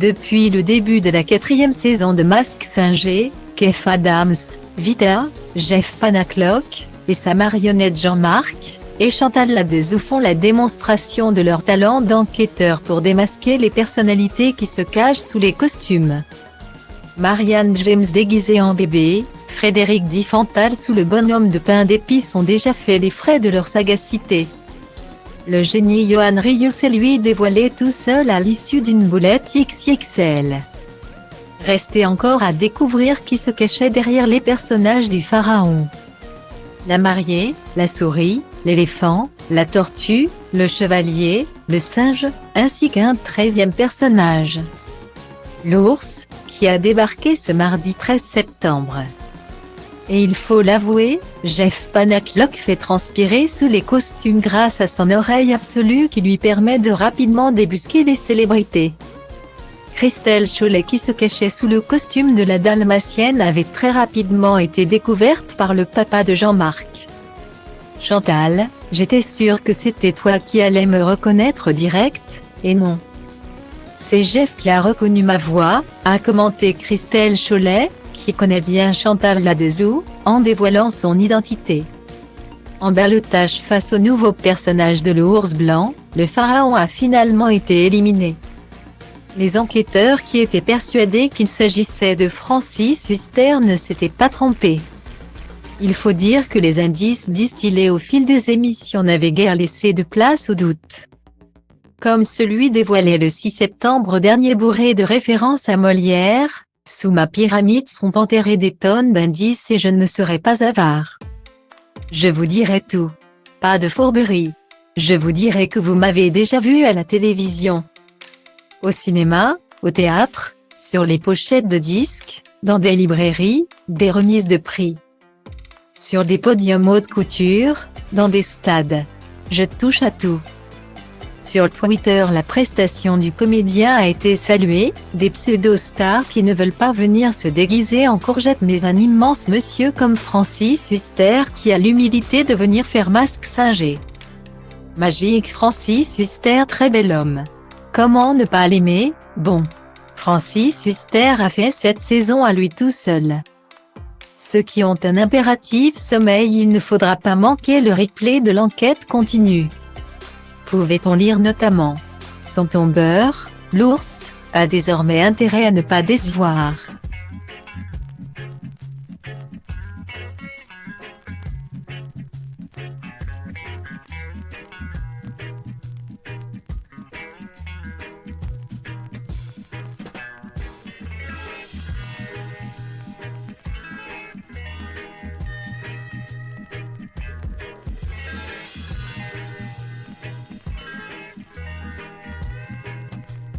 Depuis le début de la 4e saison de Mask Singer, Kev Adams, Vita, Jeff Panaclock, et sa marionnette Jean-Marc, et Chantal Ladeuzou font la démonstration de leur talent d'enquêteur pour démasquer les personnalités qui se cachent sous les costumes. Marianne James déguisée en bébé, Frédéric Diffental sous le bonhomme de pain d'épices ont déjà fait les frais de leur sagacité. Le génie Johan Rioux s'est lui dévoilé tout seul à l'issue d'une boulette XXL. Restait encore à découvrir qui se cachait derrière les personnages du pharaon. La mariée, la souris, l'éléphant, la tortue, le chevalier, le singe, ainsi qu'un 13e personnage. L'ours, qui a débarqué ce mardi 13 septembre. Et il faut l'avouer, Jeff Panaclock fait transpirer sous les costumes grâce à son oreille absolue qui lui permet de rapidement débusquer les célébrités. Christelle Chollet qui se cachait sous le costume de la dalmatienne avait très rapidement été découverte par le papa de Jean-Marc. Chantal, j'étais sûre que c'était toi qui allais me reconnaître direct, et non. C'est Jeff qui a reconnu ma voix, a commenté Christelle Chollet, qui connaît bien Chantal Ladeuzou, en dévoilant son identité. En ballottage face au nouveau personnage de l'ours blanc, le pharaon a finalement été éliminé. Les enquêteurs qui étaient persuadés qu'il s'agissait de Francis Huster ne s'étaient pas trompés. Il faut dire que les indices distillés au fil des émissions n'avaient guère laissé de place au doute. Comme celui dévoilé le 6 septembre dernier bourré de références à Molière, sous ma pyramide sont enterrées des tonnes d'indices et je ne serai pas avare. Je vous dirai tout. Pas de fourberie. Je vous dirai que vous m'avez déjà vu à la télévision. Au cinéma, au théâtre, sur les pochettes de disques, dans des librairies, des remises de prix. Sur des podiums haute couture, dans des stades. Je touche à tout. Sur Twitter, la prestation du comédien a été saluée, des pseudo-stars qui ne veulent pas venir se déguiser en courgette mais un immense monsieur comme Francis Huster qui a l'humilité de venir faire Mask Singer. Magique Francis Huster, très bel homme. Comment ne pas l'aimer? Bon. Francis Huster a fait cette saison à lui tout seul. Ceux qui ont un impératif sommeil, il ne faudra pas manquer le replay de l'enquête continue. Pouvait-on lire notamment: son tombeur, l'ours, a désormais intérêt à ne pas décevoir.